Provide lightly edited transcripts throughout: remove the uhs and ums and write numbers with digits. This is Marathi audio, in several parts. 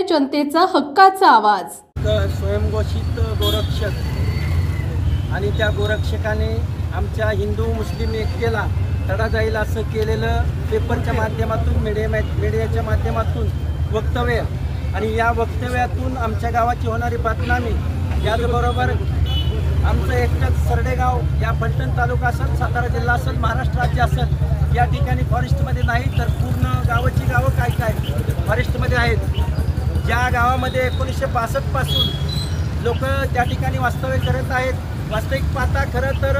जनतेचा हक्काचा आवाज। स्वयंघोषित गोरक्षक आणि त्या गोरक्षकाने आमच्या हिंदू मुस्लिम एकतेला तडा जाईल असं केलेलं पेपरच्या माध्यमातून मीडियाच्या माध्यमातून वक्तव्य आणि या वक्तव्यातून आमच्या गावाची होणारी बदनामी, याचबरोबर आमचं एकटंच सरडेगाव या फलटण तालुका असेल, सातारा जिल्हा असेल, महाराष्ट्र राज्य असेल, या ठिकाणी फॉरेस्टमध्ये नाही तर पूर्ण गावाची गावं काय काय फॉरेस्टमध्ये आहेत। ज्या गावामध्ये 1962 पासून लोक त्या ठिकाणी वास्तव्य करत आहेत। वास्तविक पाहता खरं तर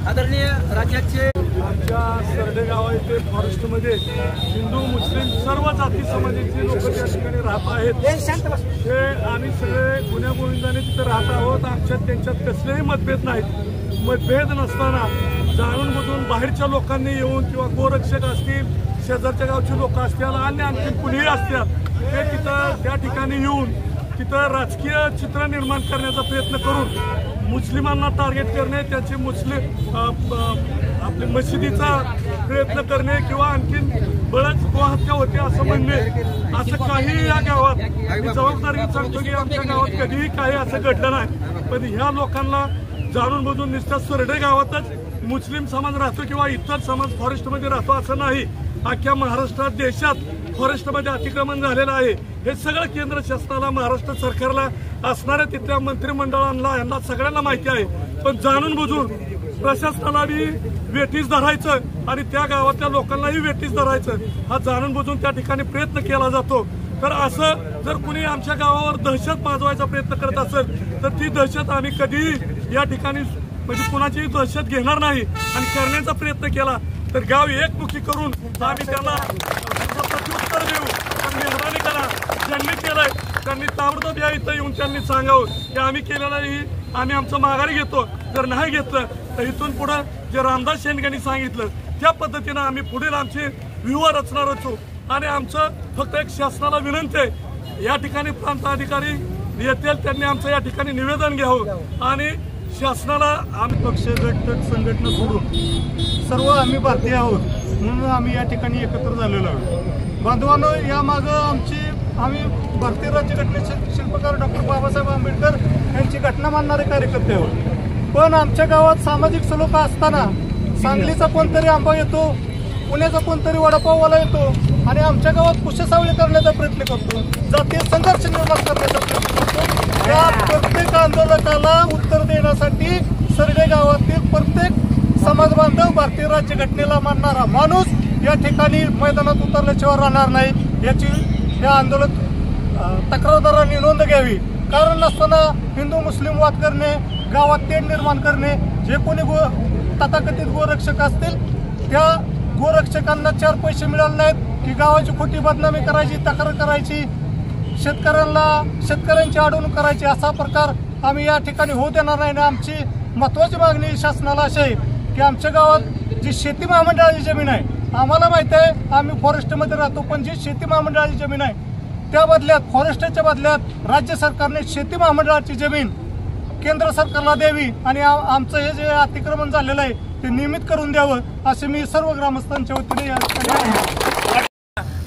आदरणीय राज्याचे आमच्या सरडेगाव येथे फॉरेस्टमध्ये हिंदू मुस्लिम सर्व जाती समाजाचे लोक त्या ठिकाणी राहत आहेत। ते आम्ही सगळे गुण्यागोविंदाने तिथे राहत आहोत। आमच्यात त्यांच्यात कसलेही मतभेद नाहीत। मतभेद नसताना जाणून बुजून बाहेरच्या लोकांनी येऊन किंवा गोरक्षक असतील, शेजारच्या गावचे लोक असतील आणि आणखी कुणीही असतील, ते तिथं त्या ठिकाणी येऊन तिथं राजकीय चित्र निर्माण करण्याचा प्रयत्न करून मुस्लिमांना टार्गेट करणे, त्याची मुस्लिम आपल्या मशिदीचा प्रयत्न करणे किंवा आणखीन बळच गोहत्या होते असं म्हणणे, असं काही या गावात मी जबाबदारीने सांगतो की आमच्या गावात कधीही काही असं घडलं नाही। पण ह्या लोकांना जाणून बुजून नुसत्या सरडे गावातच मुस्लिम समाज राहतो किंवा इतर समाज फॉरेस्टमध्ये राहतो असं नाही। अख्ख्या महाराष्ट्रात देशात फॉरेस्टमध्ये अतिक्रमण झालेलं आहे। हे सगळं केंद्र शासनाला, महाराष्ट्र सरकारला, असणाऱ्या तिथल्या मंत्रिमंडळांना यांना सगळ्यांना माहिती आहे। पण जाणून बुजून प्रशासनालाही वेठीस धरायचं आणि त्या गावातल्या लोकांनाही वेठीस धरायचं हा जाणून बुजून त्या ठिकाणी प्रयत्न केला जातो। तर असं जर कुणी आमच्या गावावर दहशत माजवायचा प्रयत्न करत असेल तर ती दहशत आम्ही कधीही या ठिकाणी म्हणजे कुणाचीही दहशत घेणार नाही आणि करण्याचा प्रयत्न केला तर गाव एकमुखी करून आम्ही त्यांना प्रत्युत्तर देऊ। पण मेहरबानी करा, ज्यांनी केलंय त्यांनी ताबडतोब या इथं येऊन त्यांनी सांगावं की आम्ही केलेलं आम्ही आमचं माघारी घेतो। जर नाही घेतलं तर इथून पुढे जे रामदास शेंडगेंनी सांगितलं त्या पद्धतीनं आम्ही पुढील आमची व्यूह रचणार असू। आणि आमचं फक्त एक शासनाला विनंती आहे, या ठिकाणी प्रांत अधिकारी येतील त्यांनी आमचं या ठिकाणी निवेदन घ्यावं आणि शासनाला आम्ही पक्ष गट संघटना सोडून सर्व आम्ही भारतीय आहोत म्हणून आम्ही या ठिकाणी एकत्र झालेलो आहोत। बांधवांनो, यामागं आम्ही भारतीय राज्यघटनेचे शिल्पकार डॉक्टर बाबासाहेब आंबेडकर यांची घटना मानणारे कार्यकर्ते आहोत। पण आमच्या गावात सामाजिक सलोखा असताना सांगलीचा कोणतरी आंबा येतो, पुण्याचा कोणतरी वडापाववाला येतो आणि आमच्या गावात कुशसावळी करण्याचा प्रयत्न करतो, जातीय संघर्ष निर्माण करण्याचा प्रयत्न करतो। या प्रत्येक आंदोलकाला उत्तर देण्यासाठी सरडे गावातील प्रत्येक समाज बांधव भारतीय राज्यघटनेला मानणारा माणूस या ठिकाणी मैदानात उतरल्याशिवाय राहणार नाही याची या आंदोलक तक्रारदारांनी नोंद घ्यावी। कारण नसताना हिंदू मुस्लिम वाद करणे, गावात तेढ निर्माण करणे, जे कोणी तथाकथित गोरक्षक असतील त्या गोरक्षकांना 4 पैसे मिळाले नाहीत की गावाची खोटी बदनामी करायची, तक्रार करायची, शेतकऱ्यांची अडवणूक करायची, असा प्रकार आम्ही या ठिकाणी होऊ देणार नाही। आमची महत्त्वाची मागणी शासनाला अशी आहे की आमच्या गावात जी शेती महामंडळाची जमीन आहे, आम्हाला माहिती आहे आम्ही फॉरेस्टमध्ये राहतो, पण जी शेती महामंडळाची जमीन आहे त्या बदल्यात फॉरेस्टच्या बदल्यात राज्य सरकारने शेती महामंडळाची जमीन केंद्र सरकारला द्यावी आणि आमचं हे जे अतिक्रमण झालेलं आहे ते नियमित करून द्यावं असे मी सर्व ग्रामस्थांच्या वतीने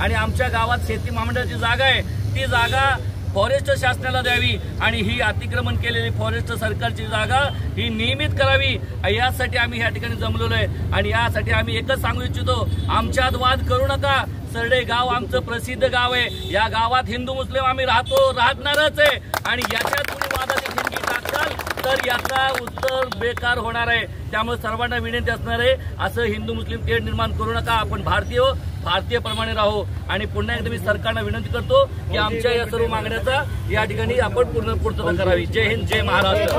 आणि आमच्या गावात शेती महामंडळाची जागा आहे ती जागा फॉरेस्ट शासनाला द्यावी आणि ही अतिक्रमण केलेली फॉरेस्ट सरकारची जागा ही नियमित करावी। यासाठी आम्ही या ठिकाणी जमलेलो आहे आणि यासाठी आम्ही एकच सांगू इच्छितो, आमच्यात वाद करू नका। सरडे गाव आमचं प्रसिद्ध गाव आहे, या गावात हिंदू मुस्लिम आम्ही राहणारच आहे आणि याच्यात तुम्ही वादाची ठिणगी टाकाल तर याचा उत्तर बेकार होणार आहे। त्यामुळे सर्वांना विनंती असणार आहे, असं हिंदू मुस्लिम तेढ निर्माण करू नका। आपण भारतीय प्रमाणे राहू आणि पुन्हा एकदा मी सरकारला विनंती करतो की आमच्या या सर्व मागण्याचा या ठिकाणी आपण पूर्तता करावी। जय हिंद, जय महाराष्ट्र।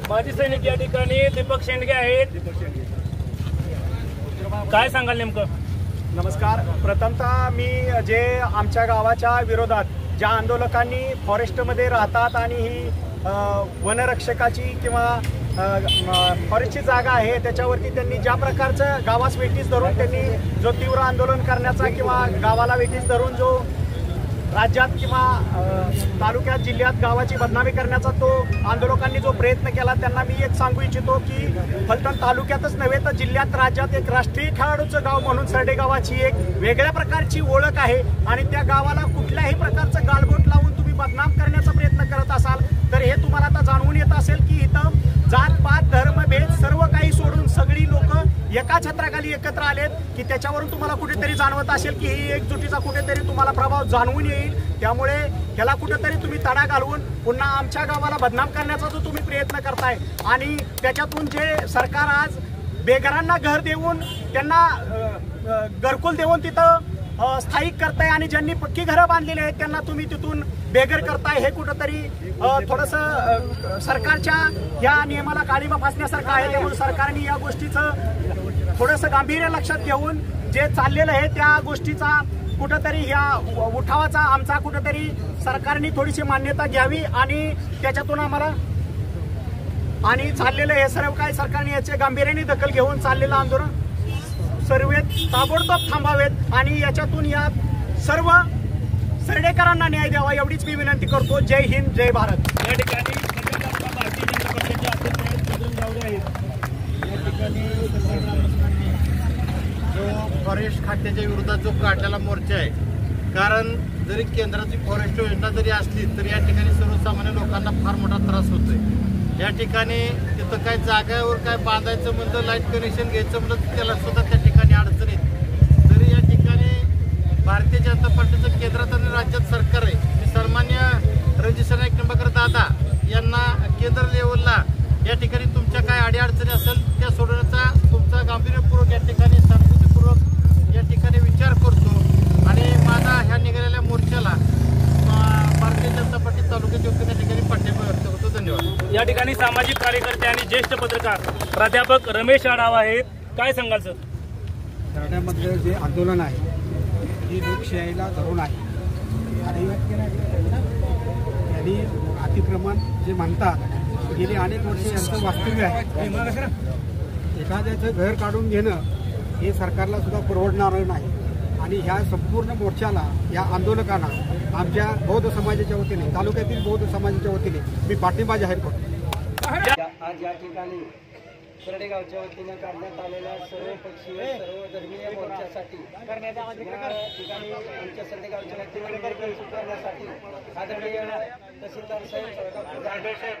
माजी सैनिक या ठिकाणी दीपक शेंडगे आहेत, काय सांगाल नेमकं? नमस्कार। प्रथमतः मी जे आमच्या गावाच्या विरोधात ज्या आंदोलकांनी फॉरेस्टमध्ये राहतात आणि ही वनरक्षकाची किंवा फॉरेस्टची जागा आहे त्याच्यावरती त्यांनी ज्या प्रकारचं गावास वेठीस धरून त्यांनी जो तीव्र आंदोलन करण्याचा किंवा गावाला वेठीस धरून जो राज्यात किंवा तालुक्यात जिल्ह्यात गावाची बदनामी करण्याचा तो आंदोलकांनी जो प्रयत्न केला त्यांना मी एक सांगू इच्छितो की फलटण तालुक्यातच नव्हे तर जिल्ह्यात राज्यात एक राष्ट्रीय खेळाडूचं गाव म्हणून सरडे गावाची एक वेगळ्या प्रकारची ओळख आहे आणि त्या गावाला कुठल्याही प्रकारचं गालबोट लावून तुम्ही बदनाम करण्याचा प्रयत्न करत असाल तर हे तुम्हाला आता जाणवून येत असेल की इथं जात पात धर्म भेद सर्व काही सोडून सगळी लोक एका छत्राखाली एकत्र आलेत की त्याच्यावरून तुम्हाला कुठेतरी जाणवत असेल की ही एकजुटीचा कुठेतरी तुम्हाला प्रभाव जाणवून येईल। त्यामुळे ह्याला कुठेतरी तुम्ही तडा घालवून पुन्हा आमच्या गावाला बदनाम करण्याचा जो तुम्ही प्रयत्न करताय आणि त्याच्यातून जे सरकार आज बेघरांना घर देऊन त्यांना घरकुल देऊन तिथं स्थायिक करताय आणि ज्यांनी पक्की घरं बांधलेली आहेत त्यांना तुम्ही तिथून बेघर करताय हे कुठंतरी थोडंसं सरकारच्या या नियमाला काळीमा फासण्यासारखं आहे। त्यामुळे सरकारने या गोष्टीचं थोडंसं गांभीर्य लक्षात घेऊन जे चाललेलं आहे त्या गोष्टीचा कुठंतरी या उठावाचा आमचा कुठंतरी सरकारने थोडीशी मान्यता घ्यावी आणि त्याच्यातून आम्हाला आणि चाललेलं हे सर्व काय सरकारने याचे गांभीर्याने दखल घेऊन चाललेलं आंदोलन सर्व ताबडतोब थांबावेत आणि याच्यातून या सर्व सरडेकरांना न्याय द्यावा एवढीच मी विनंती करतो। जय हिंद जय भारत। या ठिकाणी भारतीय जनता पक्षाचे अध्यक्ष बजरंग जावरे आहेत। या ठिकाणी जो फॉरेस्ट खात्याच्या विरोधात जो काढलेला मोर्चा आहे, कारण जरी केंद्राची फॉरेस्ट योजना जरी असली तरी या ठिकाणी सर्वसामान्य लोकांना फार मोठा त्रास होतोय। या ठिकाणी तिथं काय जागेवर काय बांधायचं म्हणलं, लाईट कनेक्शन घ्यायचं म्हणलं त्याला सुद्धा त्या ठिकाणी अडचणीत। तरी या ठिकाणी भारतीय जनता पार्टीचं केंद्रात आणि राज्यात सरकार आहे। मी सन्मान्य रणजित नाईक निंबाळकर दादा यांना केंद्र लेवलला या ठिकाणी तुमच्या काय अडीअडचणी असेल त्या सोडवण्याचा तुमचा गांभीर्यपूर्वक या ठिकाणी सहानुभूतीपूर्वक या ठिकाणी विचार करतो आणि माझा ह्या निघालेल्या मोर्चाला भारतीय जनता पार्टी तालुक्याच्या वतीने या ठिकाणी पाठिंबा व्यक्त करतो। धन्यवाद। या ठिकाणी सामाजिक कार्यकर्ते आणि ज्येष्ठ पत्रकार प्राध्यापक रमेश आढाव आहेत, काय सांगाल सर? तरड्यामधलं जे आंदोलन आहे ही लोकशाहीला धरून आहे आणि त्यांनी अतिक्रमण जे म्हणतात गेली अनेक वर्ष यांचं वास्तव्य आहे। एखाद्याचं घर काढून घेणं हे सरकारला सुद्धा परवडणार नाही आणि ह्या संपूर्ण मोर्चाला या आंदोलकांना आमच्या बौद्ध समाजाच्या वतीने तालुक्यातील बौद्ध समाजाच्या वतीने मी पाठिंबा जाहीर करतो। आज या ठिकाणी सरडेगावच्या वतीनं काढण्यात आलेल्या सर्व पक्षीय सर्व धर्मीय मोर्चासाठी ठिकाणी आमच्या सरडेगावच्या वतीने करण्यासाठी आदरणीय तहसीलदार साहेब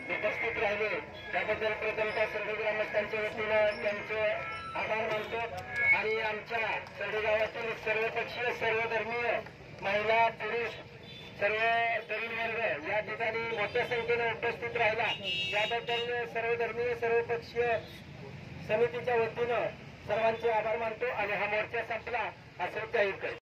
उपस्थित राहिले त्याबद्दल प्रथम त्या सर्व ग्रामस्थांच्या वतीनं त्यांचे आभार मानतो आणि आमच्या सरडेगावातील सर्व पक्षीय सर्व धर्मीय महिला पुरुष सर्व तरुण वर्ग या ठिकाणी मोठ्या संख्येने उपस्थित राहिला त्याबद्दल सर्व धर्मीय सर्व पक्षीय समितीच्या वतीनं सर्वांचे आभार मानतो आणि हा मोर्चा संपला असं जाहीर करतो।